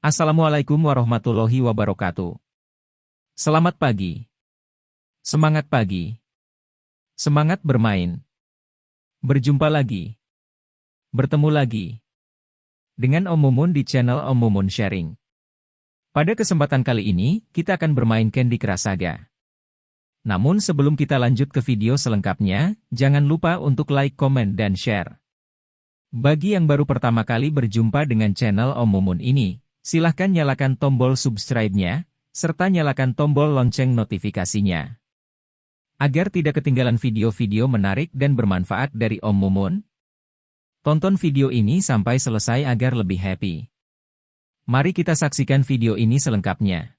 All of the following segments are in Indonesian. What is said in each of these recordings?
Assalamualaikum warahmatullahi wabarakatuh. Selamat pagi. Semangat pagi. Semangat bermain. Berjumpa lagi. Bertemu lagi. Dengan Om Mumun di channel Om Mumun Sharing. Pada kesempatan kali ini, kita akan bermain Candy Crush Saga. Namun sebelum kita lanjut ke video selengkapnya, jangan lupa untuk like, komen, dan share. Bagi yang baru pertama kali berjumpa dengan channel Om Mumun ini, silahkan nyalakan tombol subscribe-nya, serta nyalakan tombol lonceng notifikasinya. Agar tidak ketinggalan video-video menarik dan bermanfaat dari Om Mumun, tonton video ini sampai selesai agar lebih happy. Mari kita saksikan video ini selengkapnya.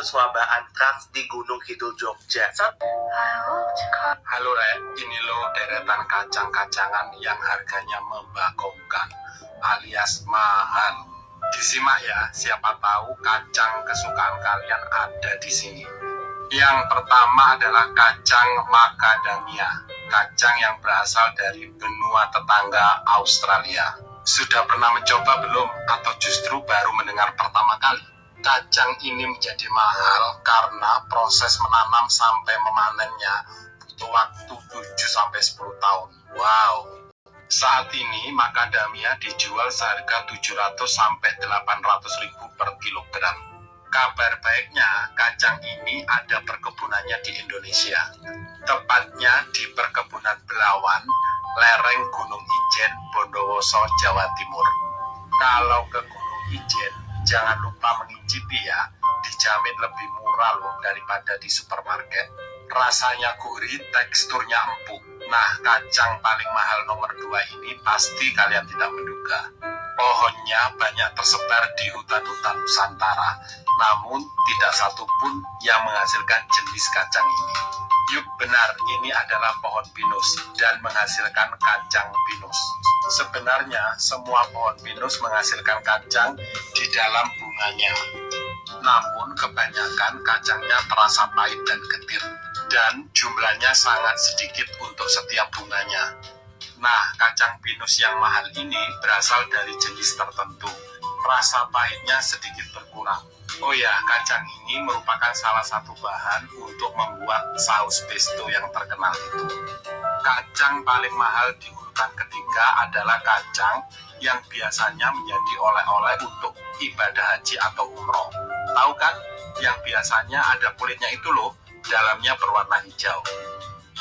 kasus wabah antraks di Gunung Kidul Jogja. Halo Rek, ini lo deretan kacang-kacangan yang harganya membagongkan alias mahal. Disimak ya, siapa tahu kacang kesukaan kalian ada di sini. Yang pertama adalah kacang macadamia, kacang yang berasal dari benua tetangga Australia. Sudah pernah mencoba belum? Atau justru baru mendengar pertama kali? Kacang ini menjadi mahal karena proses menanam sampai memanennya butuh waktu 7-10 tahun. Wow. Saat ini macadamia dijual seharga 700-800 ribu per kilogram. Kabar baiknya, kacang ini ada perkebunannya di Indonesia. Tepatnya di perkebunan Belawan, lereng Gunung Ijen, Bondowoso, Jawa Timur. Kalau ke Gunung Ijen, jangan lupa mengicipi ya, dijamin lebih murah loh daripada di supermarket. Rasanya gurih, teksturnya empuk. Nah, kacang paling mahal nomor 2 ini pasti kalian tidak menduga. Pohonnya banyak tersebar di hutan-hutan Nusantara, namun tidak satu pun yang menghasilkan jenis kacang ini. Yuk benar, ini adalah pohon pinus dan menghasilkan kacang pinus. Sebenarnya semua pohon pinus menghasilkan kacang di dalam bunganya. Namun kebanyakan kacangnya terasa pahit dan getir, dan jumlahnya sangat sedikit untuk setiap bunganya. Nah, kacang pinus yang mahal ini berasal dari jenis tertentu. Rasa pahitnya sedikit berkurang. Oh ya, kacang ini merupakan salah satu bahan untuk membuat saus pesto yang terkenal itu. Kacang paling mahal di urutan ketiga adalah kacang yang biasanya menjadi oleh-oleh untuk ibadah haji atau umroh. Tahu kan? Yang biasanya ada kulitnya itu loh, dalamnya berwarna hijau.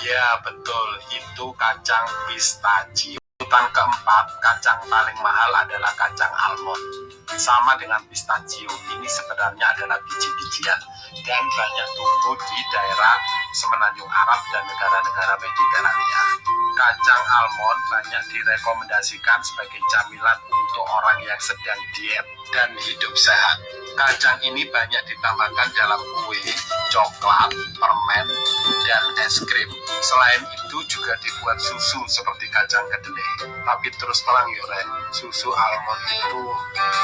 Ya betul, itu kacang pistachio. Urutan keempat, kacang paling mahal adalah kacang almond. Sama dengan pistachio, ini sebenarnya adalah biji-bijian dan banyak tumbuh di daerah Semenanjung Arab dan negara-negara Mediterania. Kacang almond banyak direkomendasikan sebagai camilan untuk orang yang sedang diet dan hidup sehat. Kacang ini banyak ditambahkan dalam kue, coklat, permen, dan es krim. Selain itu juga dibuat susu seperti kacang kedelai. Tapi terus terang Yore, susu almond itu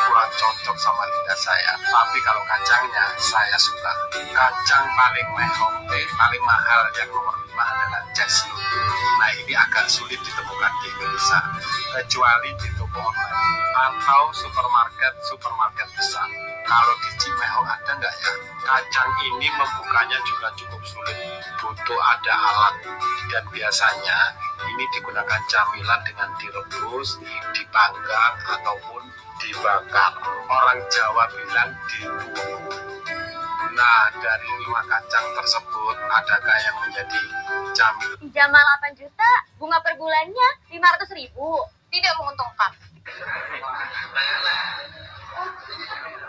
kurang cocok sama lidah saya. Tapi kalau kacangnya saya suka. Kacang paling mahal yang nomor 5 adalah jasmine. Nah ini agak sulit ditemukan di Indonesia, kecuali di toko online atau supermarket besar. Kalau di Cimahi ada nggak ya? Kacang ini membukanya juga cukup sulit, butuh ada alat, dan biasanya ini digunakan camilan dengan direbus, dipanggang, ataupun dibakar. Orang Jawa bilang ditumbuk. Nah, dari 5 kacang tersebut, adakah yang menjadi camilan? Jamal 8 juta, bunga per bulannya 500 ribu. Tidak menguntungkan.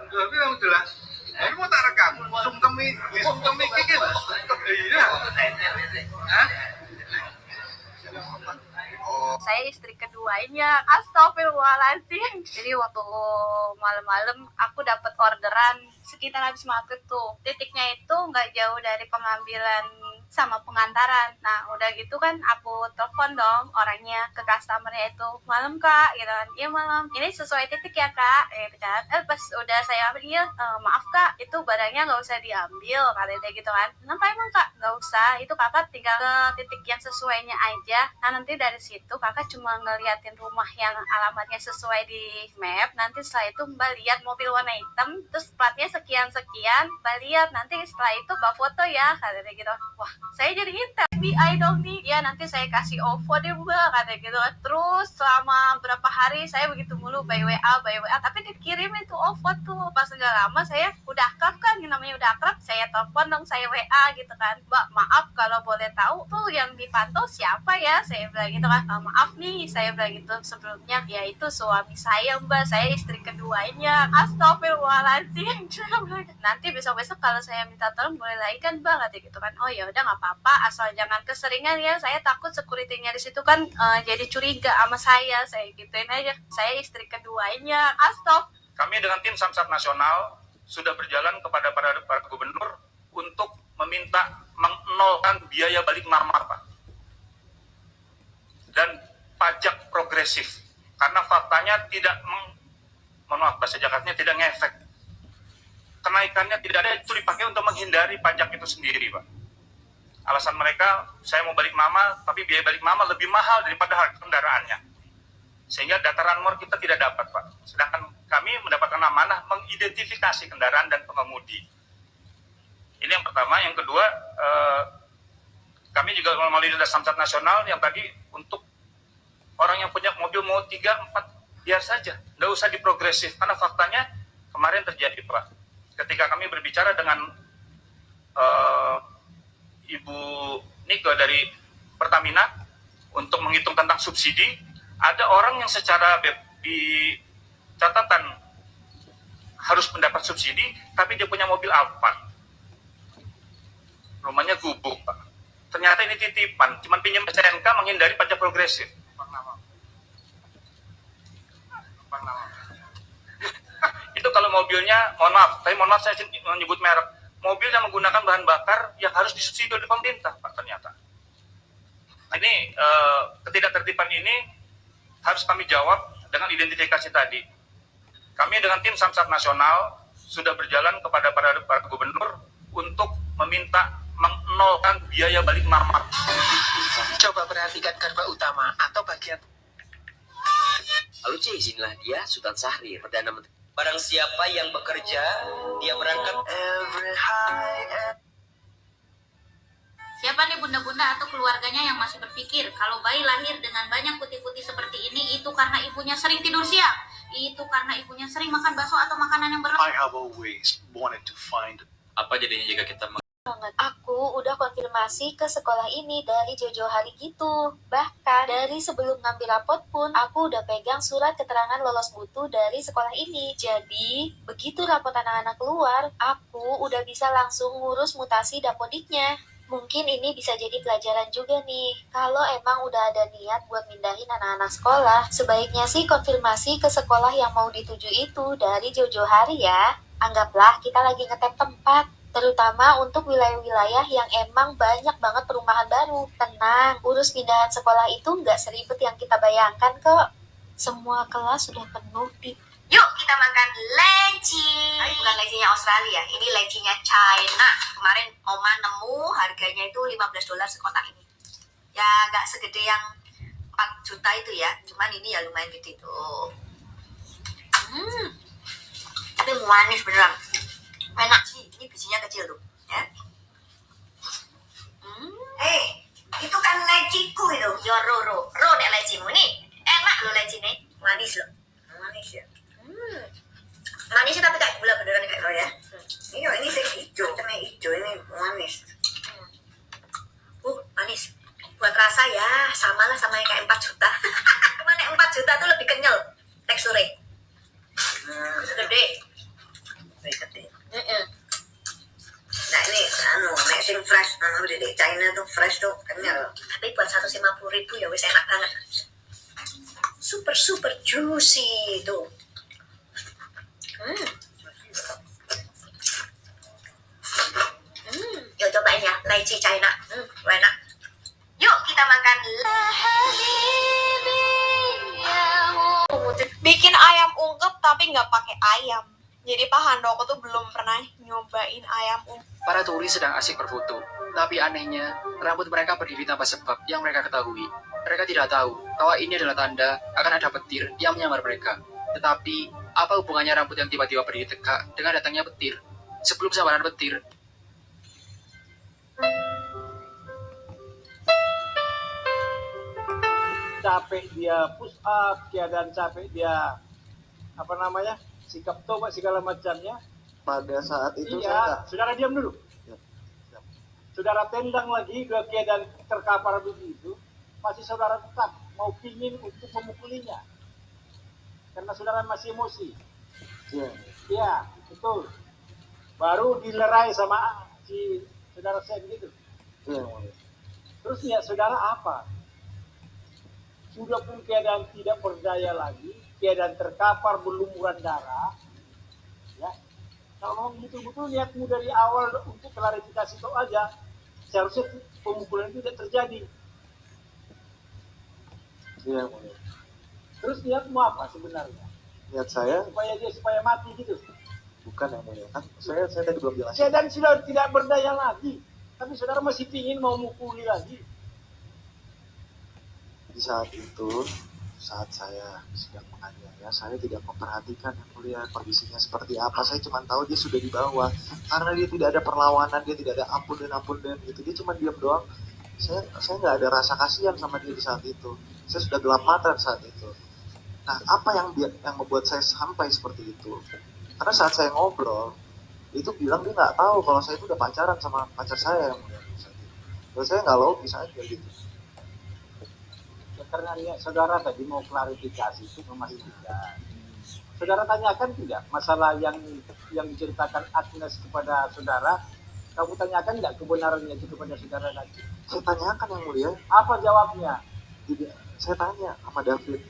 Tapi yang jelas, ini mau tak rekam, sungkemi kiki lah. Iya. Hah? Saya istri keduanya, astagfirullahaladzim. Jadi waktu malam-malam aku dapat orderan sekitar habis maghrib tuh. Titiknya itu nggak jauh dari pengambilan sama pengantaran. Nah udah gitu kan aku telepon dong orangnya ke customernya itu, malam kak gitu kan. Iya malam, ini sesuai titik ya kak gitu kan. Pas udah saya ambil, iya maaf kak itu barangnya nggak usah diambil katanya gitu kan. Kenapa emang kak? Nggak usah, itu kakak tinggal ke titik yang sesuainya aja. Nah nanti dari situ kakak cuma ngeliatin rumah yang alamatnya sesuai di map. Nanti setelah itu mbak lihat mobil warna hitam, terus platnya sekian-sekian, mbak lihat nanti setelah itu mbak foto ya katanya gitu. Wah saya jadi intel FBI dong nih ya, nanti saya kasih OVO deh mbak katanya gitu kan. Terus selama berapa hari saya begitu mulu by WA, tapi dikirim itu OVO tuh. Pas nggak lama saya udah akrab kan, yang namanya udah akrab, saya telepon dong, saya WA gitu kan, mbak maaf kalau boleh tahu tuh yang dipantau siapa ya, saya bilang gitu kan. Maaf nih saya bilang gitu sebelumnya, ya itu suami saya mbak, saya istri keduanya. Astagfirullahaladzim. Nanti besok-besok kalau saya minta tolong boleh lagi kan mbak katanya gitu kan. Oh ya udah nggak apa-apa, asal jangan keseringan ya, saya takut securitynya di situ kan jadi curiga sama saya gituin aja, saya istri keduanya. Kami dengan tim Samsat Nasional sudah berjalan kepada para gubernur untuk meminta menolkan biaya balik marmar, Pak. Dan pajak progresif. Karena faktanya tidak, mohon maaf bahasa Jakartanya, tidak ngefek. Kenaikannya tidak ada, itu dipakai untuk menghindari pajak itu sendiri, Pak. Alasan mereka, saya mau balik mama, tapi biaya balik mama lebih mahal daripada harga kendaraannya. Sehingga dataran mor kita tidak dapat, Pak. Sedangkan kami mendapatkan amanah mengidentifikasi kendaraan dan pengemudi. Ini yang pertama. Yang kedua, kami juga melalui data Samsat Nasional yang tadi untuk orang yang punya mobil mau 3, 4, biar saja. Nggak usah diprogresif. Karena faktanya kemarin terjadi, Pak. Ketika kami berbicara dengan Ibu Nike dari Pertamina untuk menghitung tentang subsidi, ada orang yang secara di catatan harus mendapat subsidi, tapi dia punya mobil Alphard. Rumahnya gubuk, Pak. Ternyata ini titipan, cuma pinjam SNK menghindari pajak progresif. Itu kalau mobilnya, mohon maaf saya menyebut merek, mobil yang menggunakan bahan bakar yang harus disubsidi oleh pemerintah, Pak, ternyata. Nah, ini ketidaktertiban ini harus kami jawab dengan identifikasi tadi. Kami dengan tim Samsat Nasional sudah berjalan kepada para gubernur untuk meminta menolkan biaya balik marmar. Coba perhatikan garba utama atau bagian. Lalu inilah dia Sultan Syahrir, Perdana Menteri. Barang siapa yang bekerja, dia berangkat. Siapa nih bunda-bunda atau keluarganya yang masih berpikir kalau bayi lahir dengan banyak putih-putih seperti ini itu karena ibunya sering tidur siang, itu karena ibunya sering makan bakso atau makanan yang berlemak? I have always wanted to find. Apa jadinya jika kita Aku udah konfirmasi ke sekolah ini dari jauh-jauh hari gitu. Bahkan dari sebelum ngambil rapot pun, aku udah pegang surat keterangan lolos mutu dari sekolah ini. Jadi, begitu rapot anak-anak keluar, aku udah bisa langsung ngurus mutasi dapodiknya. Mungkin ini bisa jadi pelajaran juga nih. Kalau emang udah ada niat buat mindahin anak-anak sekolah, sebaiknya sih konfirmasi ke sekolah yang mau dituju itu dari jauh-jauh hari ya. Anggaplah kita lagi ngetep tempat. Terutama untuk wilayah-wilayah yang emang banyak banget perumahan baru. Tenang, urus pindahan sekolah itu nggak seribet yang kita bayangkan kok. Semua kelas sudah penuh di... Yuk kita makan leci. Tapi bukan lecinya Australia, ini lecinya China. Kemarin Oma nemu harganya itu $15 sekotak ini. Ya nggak segede yang 4 juta itu ya, cuman ini ya lumayan gede tuh. Tapi manis beneran. Enak sih, ini bijinya kecil tuh ya. Itu kan leciku itu. Yo ro nek lecimu nih. Enak lo leci nih, manis loh. Manis ya. Manisnya tapi kayak gula beneran kayak lo ya. Iya, ini sih hijau, cuma hijau ini manis. Manis. Buat rasa ya, samalah sama yang kayak 4 juta. Cuma yang 4 juta tuh lebih kenyal teksturnya. Gede. Gede. Nah ini nek sing fresh, di China tuh fresh tuh kenyal. Tapi buat 150.000 ya wis enak banget. Super juicy itu. Yuk cobain ya, lychee China. Enak. Yuk kita makan. Bikin ayam ungkep tapi nggak pakai ayam. Jadi Pak Handoko tuh belum pernah nyobain ayam ungkep. Para turis sedang asik berfoto, tapi anehnya rambut mereka berdiri tanpa sebab yang mereka ketahui. Mereka tidak tahu bahwa ini adalah tanda akan ada petir yang menyamar mereka. Tetapi apa hubungannya rambut yang tiba-tiba berdiri tegak dengan datangnya petir? Sebelum samaran petir, capek dia push up, keadaan capek dia sikap tobat segala macamnya. Pada saat itu iya, saudara diam dulu. Saudara tendang lagi dua keadaan terkapar begitu, pasti saudara tetap mau pingin untuk memukulinya karena saudara masih emosi. Iya, betul. Baru dilerai sama si saudara Sen gitu. Terus niat saudara apa? Sudah pun keadaan tidak berdaya lagi, keadaan terkapar berlumuran darah, ya. Kalau mau betul-betul niatmu dari awal untuk klarifikasi itu aja, seharusnya pemukulan itu tidak terjadi. Iya, Mulia. Terus niatmu apa sebenarnya? Niat saya supaya mati gitu. bukan yang Mulia. Kan saya tadi belum jelasin. Saya dan sudah tidak berdaya lagi, tapi saudara masih ingin mau mukuli lagi. Di saat itu, saat saya sedang menganiaya, saya tidak memperhatikan yang Mulia kondisinya seperti apa. Saya cuma tahu dia sudah di bawah. Karena dia tidak ada perlawanan, dia tidak ada ampun dan gitu. Dia cuma diam doang. Saya nggak ada rasa kasihan sama dia di saat itu. Saya sudah gelap mata saat itu. Nah, apa yang membuat saya sampai seperti itu? Karena saat saya ngobrol, itu bilang dia nggak tahu kalau saya itu udah pacaran sama pacar saya yang Mulia. Terus saya nggak logis aja gitu. Karena niat saudara tadi mau klarifikasi itu memastikan. Saudara tanyakan tidak masalah yang diceritakan Agnes kepada saudara, kamu tanyakan tidak kebenarannya itu kepada saudara lagi? Saya tanyakan yang Mulia. Apa jawabnya? Tidak, saya tanya sama David.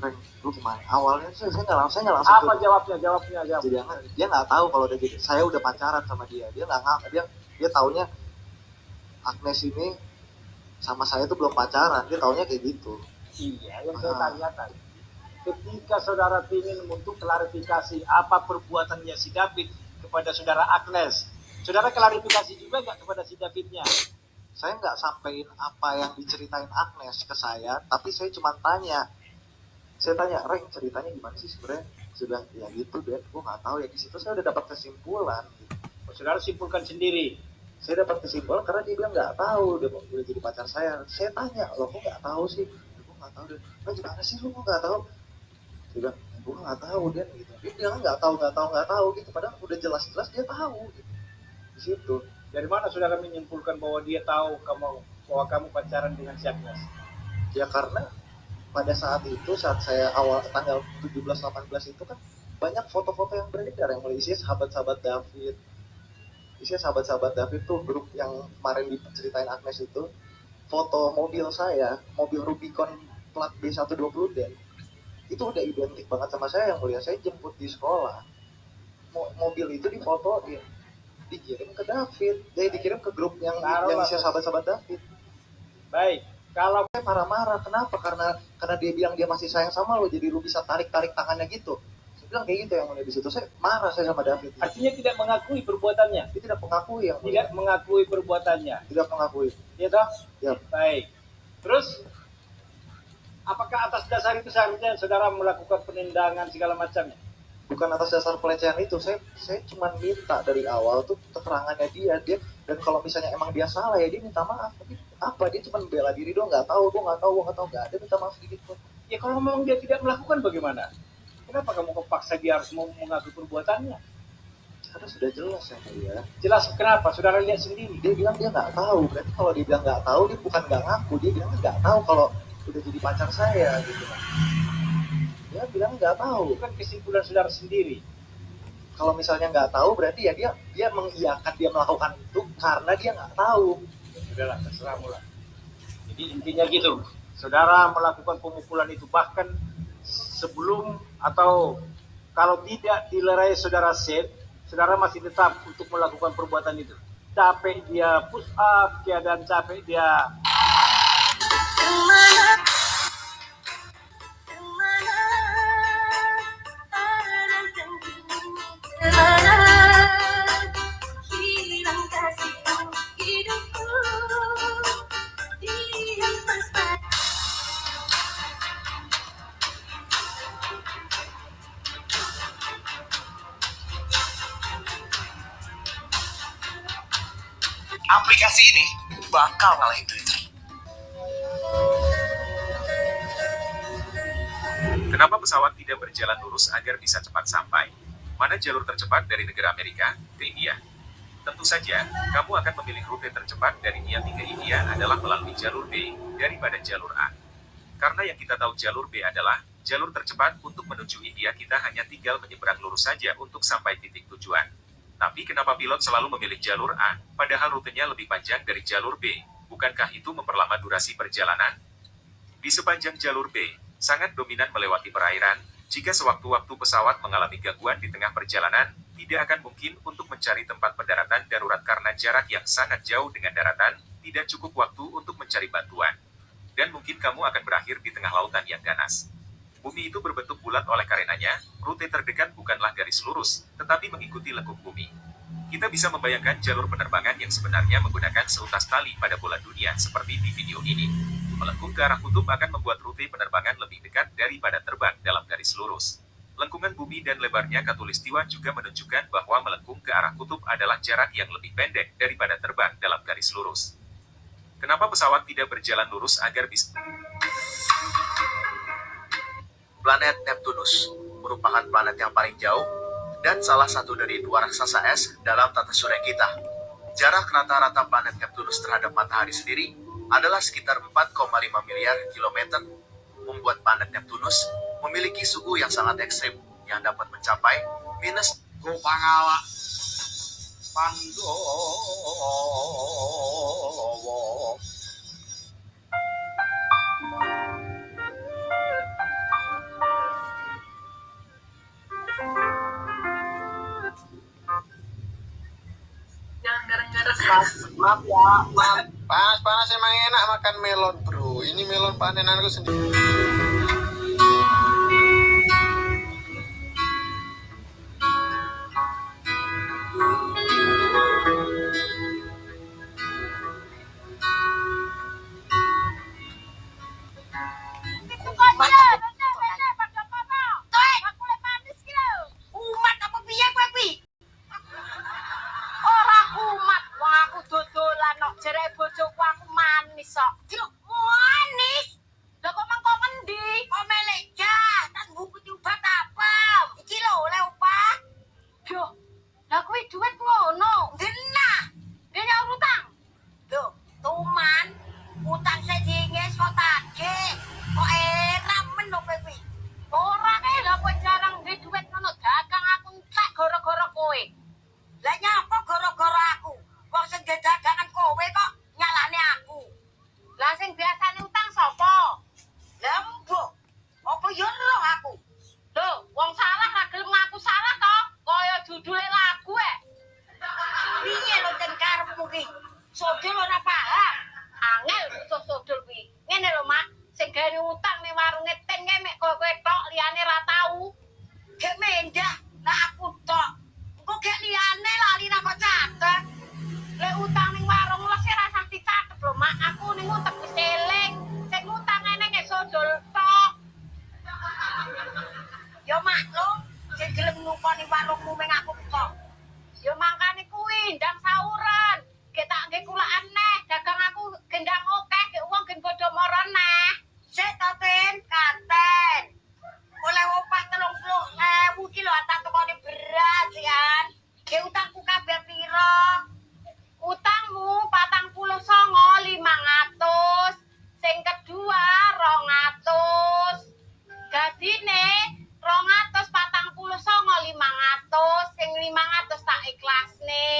Frank, lu gimana? Awalnya saya nggak langsung. Apa jawabnya? Jadi dia nggak tahu kalau saya udah pacaran sama dia. Dia nggak dia taunya Agnes ini sama saya itu belum pacaran, dia taunya kayak gitu. Iya, yang saya tanya tadi. Ketika saudara ingin untuk klarifikasi apa perbuatannya si David kepada saudara Agnes, saudara klarifikasi juga nggak kepada si Davidnya? Saya nggak sampein apa yang diceritain Agnes ke saya, tapi saya cuma tanya. Saya tanya, Reng, ceritanya gimana sih sebenarnya? Sudah ya gitu deh, gue nggak tahu ya. Di situ saya udah dapat kesimpulan. Gitu. Saudara simpulkan sendiri. Saya dapat kesimpulan karena dia bilang nggak tahu dia udah jadi pacar saya. Saya tanya, lo kok nggak tahu sih? Gue nggak tahu deh. Lo gimana sih lo kok nggak tahu? Dia bilang, gue nggak tahu dia gitu. Dia bilang nggak tahu gitu. Padahal udah jelas-jelas dia tahu. Gitu. Di situ. Dari mana saudara menyimpulkan bahwa dia tahu bahwa kamu pacaran dengan si Agnes? Ya karena pada saat itu, saat saya awal tanggal 17-18 itu kan banyak foto-foto yang beredar yang mulai isinya sahabat-sahabat David. Isinya sahabat-sahabat David tuh grup yang kemarin diceritain Agnes itu, foto mobil saya, mobil Rubicon plat B120D, itu udah identik banget sama saya yang mulia. Saya jemput di sekolah, mobil itu difotoin, dikirim ke David, dikirim ke grup yang isinya sahabat-sahabat David. Baik, kalau saya marah-marah, kenapa? Karena dia bilang dia masih sayang sama lo, jadi lu bisa tarik-tarik tangannya gitu. Bilang kayak gitu yang mulai di situ. Saya marah saya sama David. Artinya tidak mengakui perbuatannya. Dia tidak mengakui yang tidak mengakui perbuatannya. Tidak mengakui. Iya toh? Ya. Baik. Terus apakah atas dasar itu seharusnya saudara melakukan penindangan segala macamnya? Bukan atas dasar pelecehan itu. Saya cuma minta dari awal tuh keterangannya dia dan kalau misalnya emang dia salah ya dia minta maaf. Tapi apa dia cuma bela diri doang, nggak tahu, gue nggak tahu, nggak ada minta maaf gitu. Ya kalau memang dia tidak melakukan bagaimana? Kenapa kamu kepaksa dia harus mengakui perbuatannya? Karena sudah jelas ya dia. Jelas kenapa? Saudara lihat sendiri. Dia bilang dia nggak tahu. Berarti kalau dia bilang nggak tahu, dia bukan nggak ngaku. Dia bilang nggak tahu kalau udah jadi pacar saya gitu. Dia bilang nggak tahu. Bukan kesimpulan saudara sendiri. Kalau misalnya nggak tahu, berarti ya dia mengiyakan dia melakukan itu karena dia nggak tahu. Ya sudahlah, terserah mula. Jadi intinya gitu. Saudara melakukan pemukulan itu bahkan sebelum atau kalau tidak dilerai saudara set, saudara masih tetap untuk melakukan perbuatan itu. Capek dia push up, keadaan capek dia aplikasi ini bakal ngalahin Twitter. Kenapa pesawat tidak berjalan lurus agar bisa cepat sampai? Mana jalur tercepat dari negara Amerika ke India? Tentu saja, kamu akan memilih rute tercepat dari Miami ke India adalah melalui jalur B daripada jalur A. Karena yang kita tahu jalur B adalah jalur tercepat untuk menuju India, kita hanya tinggal menyeberang lurus saja untuk sampai titik tujuan. Tapi kenapa pilot selalu memilih jalur A, padahal rutenya lebih panjang dari jalur B? Bukankah itu memperlama durasi perjalanan? Di sepanjang jalur B, sangat dominan melewati perairan. Jika sewaktu-waktu pesawat mengalami gangguan di tengah perjalanan, Tidak akan mungkin untuk mencari tempat pendaratan darurat karena jarak yang sangat jauh dengan daratan, tidak cukup waktu untuk mencari bantuan. Dan mungkin kamu akan berakhir di tengah lautan yang ganas. Bumi itu berbentuk bulat oleh karenanya, rute terdekat bukanlah garis lurus, tetapi mengikuti lekuk bumi. Kita bisa membayangkan jalur penerbangan yang sebenarnya menggunakan seutas tali pada bola dunia seperti di video ini. Melengkung ke arah kutub akan membuat rute penerbangan lebih dekat daripada terbang dalam garis lurus. Lengkungan bumi dan lebarnya khatulistiwa juga menunjukkan bahwa melengkung ke arah kutub adalah jarak yang lebih pendek daripada terbang dalam garis lurus. Kenapa pesawat tidak berjalan lurus agar bisa... Planet Neptunus merupakan planet yang paling jauh dan salah satu dari dua raksasa es dalam tata surya kita. Jarak rata-rata planet Neptunus terhadap matahari sendiri adalah sekitar 4,5 miliar kilometer, membuat planet Neptunus memiliki suhu yang sangat ekstrim yang dapat mencapai minus Pangawa Pandowo. Jangan gara-gara Maaf ya, maaf. Panas emang enak makan melon bro. Ini melon panenanku sendiri. Umat apa piye kowe kuwi? Ora umat, wong aku dodolan kok jere bojoku aku manis kok. Yo manis. Lah kok mangko ngendi? Kok melek jah, tas buku diubat apa? Iki lho oleh upah. Yo, lah kuwi duit ngono. Genah. Dia utang. Lho, tuman. Utang sedinges kok tagih. Kok enak men lho kowe kuwi. Ora kae lho kowe jarang duwe duit ngono dagang aku entek gara-gara kowe. Lah nyapa gara-gara aku? Wong sing dagangan kowe kok nyalahne aku. Lah sing biasane utang sapa? Lah mbok. Apa yo roh aku? Lho, wong salah ra gelem ngaku salah to? Kaya judule lagu Piye lho ten karepmu ki? Sodol ora paham. Angel iso sodol kuwi. Ngene lho, Mak. Sing gawe utang ning warunge ten mek kowe tok liyane ra tau. Gek mendah, lah aku tok. Engko gek liyane lali napa catet. Lek utang ning warung les ra sah dicatet lho, Mak. Aku ning utek wis eling. Sing utang eneng sodol tok. Yo Mak lho, sing gelem nukoni warungmu meng aku tok. Yo mangkane kuwi ndang sauran. Gek tak nggih kula aneh, dagang aku gendang akeh, gek wong gen padha mara neh. Sik to, Tin, kanten. Oleh opah 30.000 ki lho atak tekone beras yan. Gek utangku kabeh pira? Utangmu 49.500. Sing kedua 200. Dadine 249.500. Sing 500 tak ikhlasne.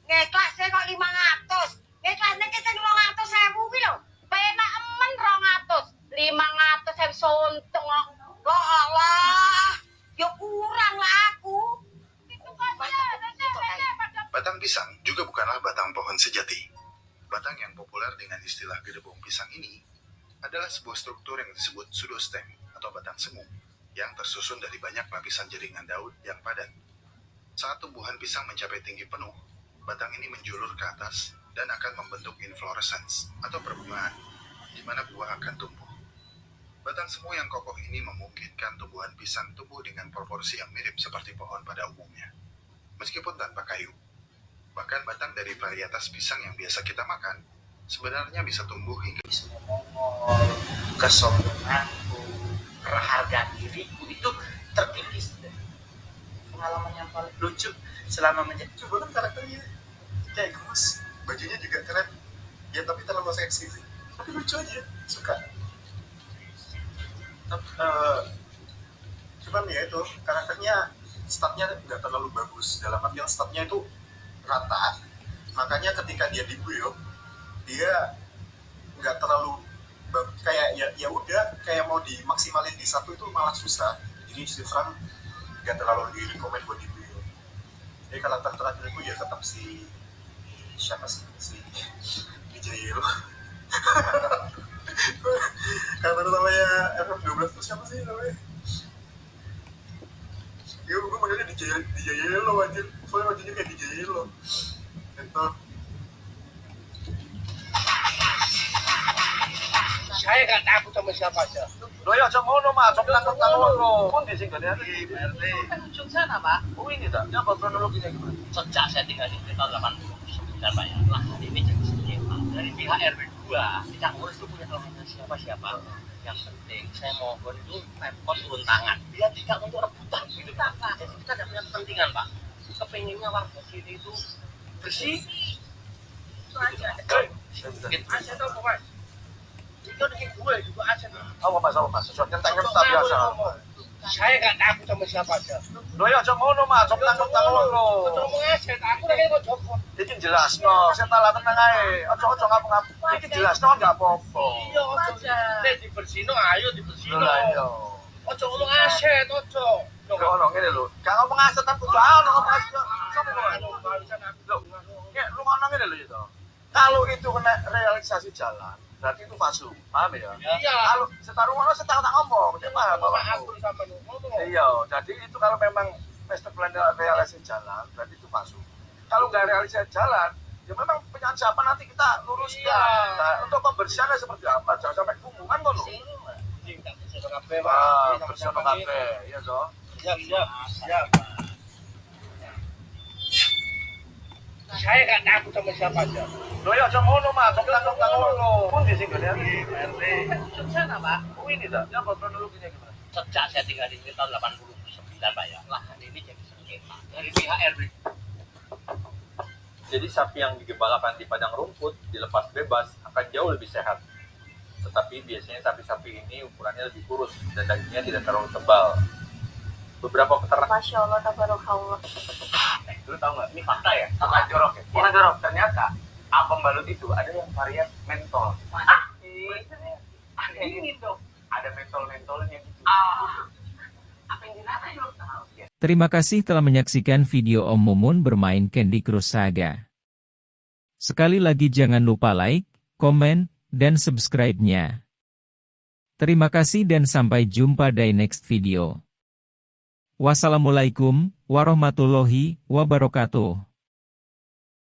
Ngeklasne kok 500. Ngeklasne ki sing 200.000 ki lho. Penak emen 200. 500 sontung kok. Kok Allah. Yo kurang lah aku. Batang pisang juga bukanlah batang pohon sejati. Batang yang populer dengan istilah gedebong pisang ini adalah sebuah struktur yang disebut pseudostem atau batang semu yang tersusun dari banyak lapisan jaringan daun yang padat. Saat tumbuhan pisang mencapai tinggi penuh, batang ini menjulur ke atas dan akan membentuk inflorescence atau perbungaan, di mana buah akan tumbuh. Batang semu yang kokoh ini memungkinkan tumbuhan pisang tumbuh dengan proporsi yang mirip seperti pohon pada umumnya, meskipun tanpa kayu. Bahkan batang dari varietas pisang yang biasa kita makan sebenarnya bisa tumbuh hingga Mongol, kesombonganku, kehargaan diriku itu terkikis. Pengalaman yang paling lucu selama menjadi Coba kan karakternya kayak gemes, bajunya juga keren. Ya tapi terlalu seksi sih. Tapi lucu aja, suka. Cuman ya itu karakternya statnya nggak terlalu bagus. Dalam artian statnya itu rata. Makanya ketika dia diguyur, dia nggak terlalu kayak ya udah kayak mau dimaksimalin di satu itu malah susah. Jadi terang nggak terlalu direkomend buat diguyur. karakter terakhirku ya tetap si siapa sih, si DJ Yellow. Karakter namanya FF12 itu siapa sih namanya? Ya gue manggilnya DJ Yellow anjir, soalnya wajahnya kayak DJ Yellow itu. Saya gak takut sama siapa aja. Loh ya aja ngono Mas, coba takut-takut lo. Pun di sini ada di RT. Kan ujung sana, Pak. Oh ini tak? Ya apa kronologinya gimana? Sejak saya tinggal di tahun 89 Pak ya, lah ini jadi skema dari pihak RW 2 tidak ngurus itu punya kewenangan siapa-siapa. Yang penting saya mohon itu Pemkot turun tangan. Dia tidak untuk rebutan gitu Pak. Jadi kita tidak punya kepentingan Pak. Kepengennya warga sini itu bersih. Itu aja. Aja tuh pokoknya. Itu dengan gue juga aja. Apa Mas? Sesuatu yang tak biasa. Saya gak takut sama siapa aja. Loh ya aja ngono Mas, coba takut-takut lo. Ngomong aja, aku lagi mau joko. Iki jelas no, saya tak lah tenang ae. Ojo ngapa-ngapa. Iki jelas no enggak apa-apa. Iya, aja. Nek dibersihno ayo dibersihno. Lah iya. Ojo ngomong aset, ojo. Lho ngono ngene lho. Gak ngomong aset tapi kudu ono ngomong aset. Sopo ngono? Ya lu ngono ngene lho itu. Kalau itu kena realisasi jalan, berarti itu palsu. Paham ya? Iya. Kalau setaruh ngono saya tak ngomong, dia paham. Aku sama lu ngomong. Iya, jadi itu kalau memang master plan realisasi jalan, berarti itu palsu. Kalau nggak realisasi jalan, ya memang penyelesaian siapa nanti kita luruskan. Iya. Nah, untuk pembersihannya seperti apa? Jangan sampai kumuh kan loh. Bersih kafe, ya toh. Siap. Saya gak takut sama siapa aja. Loh ya aja ngono Mas, coba takut lo. Pun di sini ada di RT. Ujung sana, Pak. Oh ini tak? Ya apa kronologinya gimana? Sejak saya tinggal di sini tahun 89 Pak ya, lahan ini jadi sengketa dari pihak RW. Jadi sapi yang digembalakan di padang rumput dilepas bebas akan jauh lebih sehat. Tetapi biasanya sapi-sapi ini ukurannya lebih kurus dan dagingnya tidak terlalu tebal. Beberapa peternak. Masya Allah, tabarakallah. Lu tahu nggak? Ini fakta ya? Bukan jorok ya? Bukan jorok. Ternyata apem balut itu ada yang varian mentol. Ada ini dong. Ada mentol-mentolnya gitu. Apa yang dirasain lo tahu ya? Terima kasih telah menyaksikan video Om Mumun bermain Candy Crush Saga. Sekali lagi jangan lupa like, komen, dan subscribe-nya. Terima kasih dan sampai jumpa di next video. Wassalamualaikum warahmatullahi wabarakatuh.